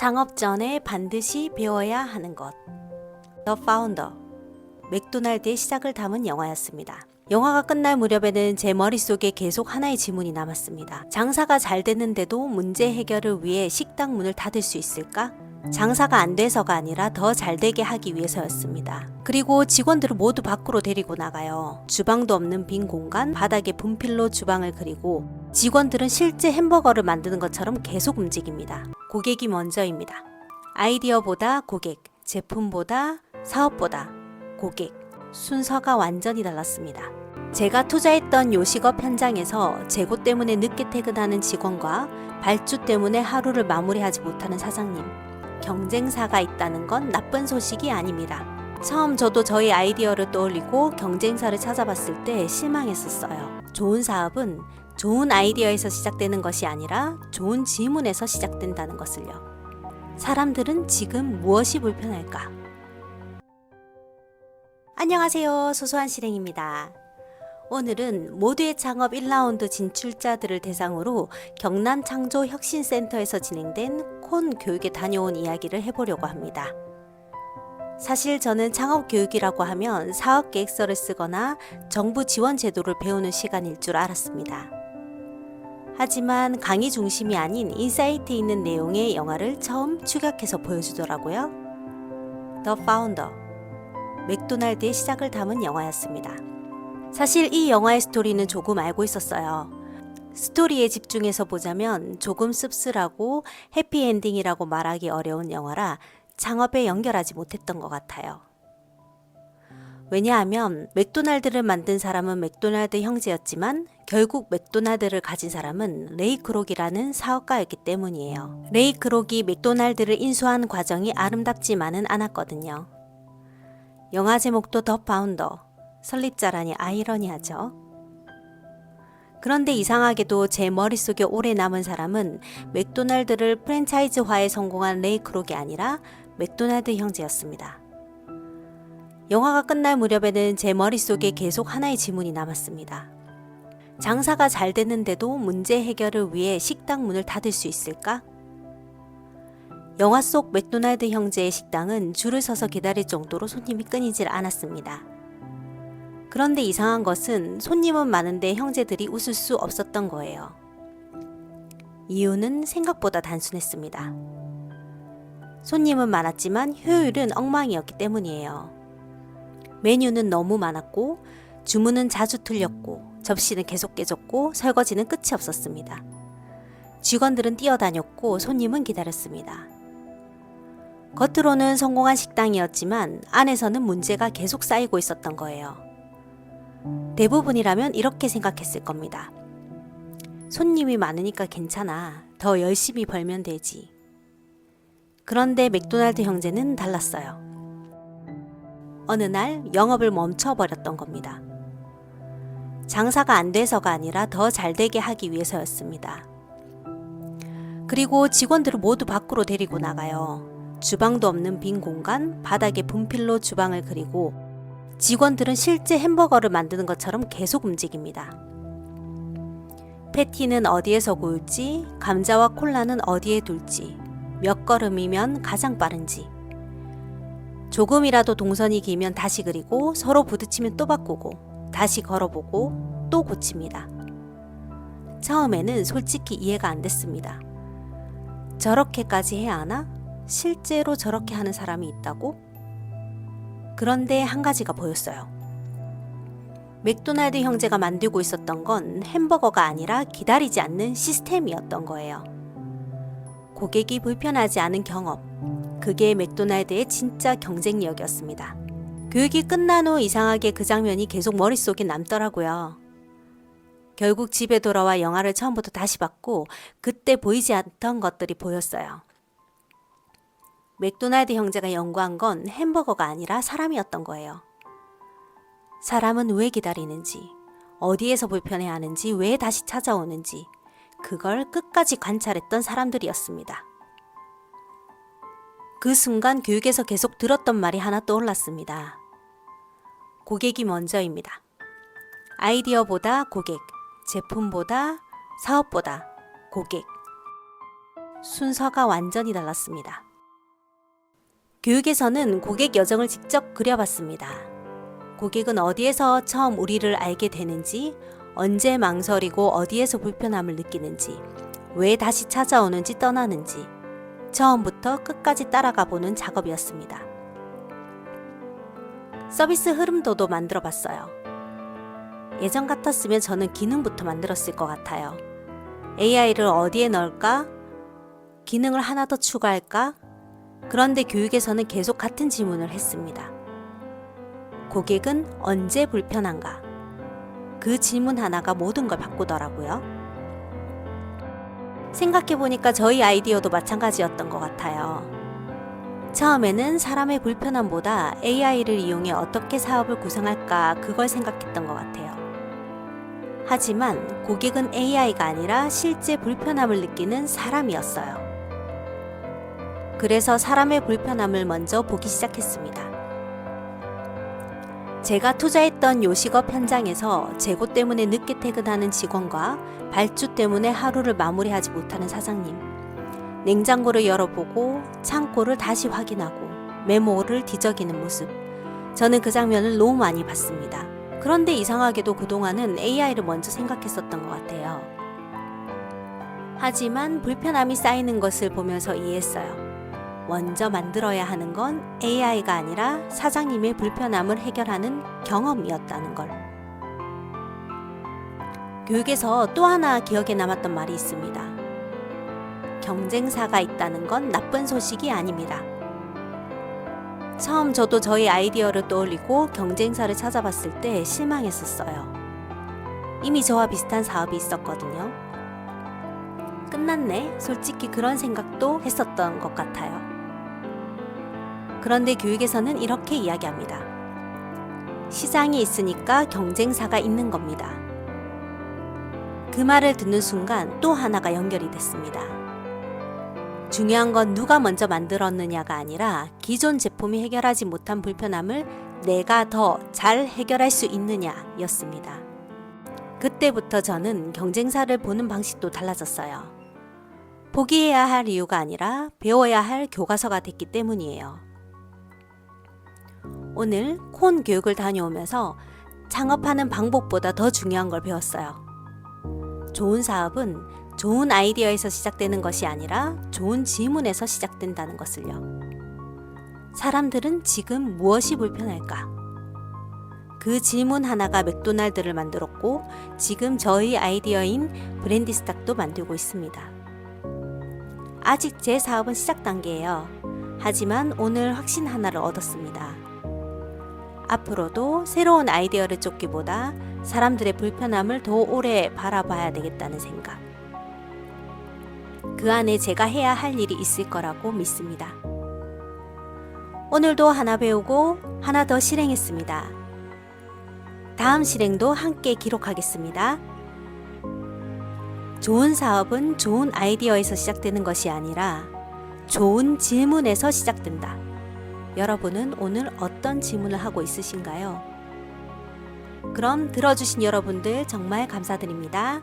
창업 전에 반드시 배워야 하는 것. The Founder. 맥도날드의 시작을 담은 영화였습니다. 영화가 끝날 무렵에는 제 머릿속에 계속 하나의 질문이 남았습니다. 장사가 잘 됐는데도 문제 해결을 위해 식당 문을 닫을 수 있을까? 장사가 안 돼서가 아니라 더 잘 되게 하기 위해서였습니다. 그리고 직원들을 모두 밖으로 데리고 나가요. 주방도 없는 빈 공간, 바닥에 분필로 주방을 그리고 직원들은 실제 햄버거를 만드는 것처럼 계속 움직입니다. 고객이 먼저입니다. 아이디어보다 고객, 제품보다 사업보다 고객. 순서가 완전히 달랐습니다. 제가 투자했던 요식업 현장에서 재고 때문에 늦게 퇴근하는 직원과 발주 때문에 하루를 마무리하지 못하는 사장님. 경쟁사가 있다는 건 나쁜 소식이 아닙니다. 처음 저도 저희 아이디어를 떠올리고 경쟁사를 찾아봤을 때 실망했었어요. 좋은 사업은 좋은 아이디어에서 시작되는 것이 아니라 좋은 질문에서 시작된다는 것을요. 사람들은 지금 무엇이 불편할까? 안녕하세요. 소소한 실행입니다. 오늘은 모두의 창업 1라운드 진출자들을 대상으로 경남 창조혁신센터에서 진행된 콘 교육에 다녀온 이야기를 해보려고 합니다. 사실 저는 창업 교육이라고 하면 사업 계획서를 쓰거나 정부 지원 제도를 배우는 시간일 줄 알았습니다. 하지만 강의 중심이 아닌 인사이트 있는 내용의 영화를 처음 추격해서 보여주더라고요. The Founder. 맥도날드의 시작을 담은 영화였습니다. 사실 이 영화의 스토리는 조금 알고 있었어요. 스토리에 집중해서 보자면 조금 씁쓸하고 해피엔딩이라고 말하기 어려운 영화라 창업에 연결하지 못했던 것 같아요. 왜냐하면 맥도날드를 만든 사람은 맥도날드 형제였지만 결국 맥도날드를 가진 사람은 레이 크록이라는 사업가였기 때문이에요. 레이 크록이 맥도날드를 인수한 과정이 아름답지만은 않았거든요. 영화 제목도 더 파운더, 설립자라니 아이러니하죠. 그런데 이상하게도 제 머릿속에 오래 남은 사람은 맥도날드를 프랜차이즈화에 성공한 레이 크록이 아니라 맥도날드 형제였습니다. 영화가 끝날 무렵에는 제 머릿속에 계속 하나의 질문이 남았습니다. 장사가 잘 됐는데도 문제 해결을 위해 식당 문을 닫을 수 있을까? 영화 속 맥도날드 형제의 식당은 줄을 서서 기다릴 정도로 손님이 끊이질 않았습니다. 그런데 이상한 것은 손님은 많은데 형제들이 웃을 수 없었던 거예요. 이유는 생각보다 단순했습니다. 손님은 많았지만 효율은 엉망이었기 때문이에요. 메뉴는 너무 많았고 주문은 자주 틀렸고 접시는 계속 깨졌고 설거지는 끝이 없었습니다. 직원들은 뛰어다녔고 손님은 기다렸습니다. 겉으로는 성공한 식당이었지만 안에서는 문제가 계속 쌓이고 있었던 거예요. 대부분이라면 이렇게 생각했을 겁니다. 손님이 많으니까 괜찮아. 더 열심히 벌면 되지. 그런데 맥도날드 형제는 달랐어요. 어느 날 영업을 멈춰버렸던 겁니다. 장사가 안 돼서가 아니라 더 잘 되게 하기 위해서였습니다. 그리고 직원들을 모두 밖으로 데리고 나가요. 주방도 없는 빈 공간, 바닥에 분필로 주방을 그리고 직원들은 실제 햄버거를 만드는 것처럼 계속 움직입니다. 패티는 어디에서 구울지, 감자와 콜라는 어디에 둘지, 몇 걸음이면 가장 빠른지, 조금이라도 동선이 길면 다시 그리고 서로 부딪히면 또 바꾸고 다시 걸어보고 또 고칩니다. 처음에는 솔직히 이해가 안 됐습니다. 저렇게까지 해야 하나? 실제로 저렇게 하는 사람이 있다고? 그런데 한 가지가 보였어요. 맥도날드 형제가 만들고 있었던 건 햄버거가 아니라 기다리지 않는 시스템이었던 거예요. 고객이 불편하지 않은 경험, 그게 맥도날드의 진짜 경쟁력이었습니다. 교육이 끝난 후 이상하게 그 장면이 계속 머릿속에 남더라고요. 결국 집에 돌아와 영화를 처음부터 다시 봤고 그때 보이지 않던 것들이 보였어요. 맥도날드 형제가 연구한 건 햄버거가 아니라 사람이었던 거예요. 사람은 왜 기다리는지, 어디에서 불편해하는지, 왜 다시 찾아오는지 그걸 끝까지 관찰했던 사람들이었습니다. 그 순간 교육에서 계속 들었던 말이 하나 떠올랐습니다. 고객이 먼저입니다. 아이디어보다 고객, 제품보다 사업보다 고객. 순서가 완전히 달랐습니다. 교육에서는 고객 여정을 직접 그려봤습니다. 고객은 어디에서 처음 우리를 알게 되는지, 언제 망설이고 어디에서 불편함을 느끼는지, 왜 다시 찾아오는지 떠나는지 처음부터 끝까지 따라가 보는 작업이었습니다. 서비스 흐름도도 만들어 봤어요. 예전 같았으면 저는 기능부터 만들었을 것 같아요. AI를 어디에 넣을까? 기능을 하나 더 추가할까? 그런데 교육에서는 계속 같은 질문을 했습니다. 고객은 언제 불편한가? 그 질문 하나가 모든 걸 바꾸더라고요. 생각해보니까 저희 아이디어도 마찬가지였던 것 같아요. 처음에는 사람의 불편함보다 AI를 이용해 어떻게 사업을 구성할까 그걸 생각했던 것 같아요. 하지만 고객은 AI가 아니라 실제 불편함을 느끼는 사람이었어요. 그래서 사람의 불편함을 먼저 보기 시작했습니다. 제가 투자했던 요식업 현장에서 재고 때문에 늦게 퇴근하는 직원과 발주 때문에 하루를 마무리하지 못하는 사장님, 냉장고를 열어보고 창고를 다시 확인하고 메모를 뒤적이는 모습, 저는 그 장면을 너무 많이 봤습니다. 그런데 이상하게도 그동안은 AI를 먼저 생각했었던 것 같아요. 하지만 불편함이 쌓이는 것을 보면서 이해했어요. 먼저 만들어야 하는 건 AI가 아니라 사장님의 불편함을 해결하는 경험이었다는 걸. 교육에서 또 하나 기억에 남았던 말이 있습니다. 경쟁사가 있다는 건 나쁜 소식이 아닙니다. 처음 저도 저희 아이디어를 떠올리고 경쟁사를 찾아봤을 때 실망했었어요. 이미 저와 비슷한 사업이 있었거든요. 끝났네. 솔직히 그런 생각도 했었던 것 같아요. 그런데 교육에서는 이렇게 이야기합니다. 시장이 있으니까 경쟁사가 있는 겁니다. 그 말을 듣는 순간 또 하나가 연결이 됐습니다. 중요한 건 누가 먼저 만들었느냐가 아니라 기존 제품이 해결하지 못한 불편함을 내가 더 잘 해결할 수 있느냐였습니다. 그때부터 저는 경쟁사를 보는 방식도 달라졌어요. 포기해야 할 이유가 아니라 배워야 할 교과서가 됐기 때문이에요. 오늘 콘 교육을 다녀오면서 창업하는 방법보다 더 중요한 걸 배웠어요. 좋은 사업은 좋은 아이디어에서 시작되는 것이 아니라 좋은 질문에서 시작된다는 것을요. 사람들은 지금 무엇이 불편할까? 그 질문 하나가 맥도날드를 만들었고 지금 저희 아이디어인 브랜디스탁도 만들고 있습니다. 아직 제 사업은 시작 단계예요. 하지만 오늘 확신 하나를 얻었습니다. 앞으로도 새로운 아이디어를 쫓기보다 사람들의 불편함을 더 오래 바라봐야 되겠다는 생각. 그 안에 제가 해야 할 일이 있을 거라고 믿습니다. 오늘도 하나 배우고 하나 더 실행했습니다. 다음 실행도 함께 기록하겠습니다. 좋은 사업은 좋은 아이디어에서 시작되는 것이 아니라 좋은 질문에서 시작된다. 여러분은 오늘 어떤 질문을 하고 있으신가요? 그럼 들어주신 여러분들 정말 감사드립니다.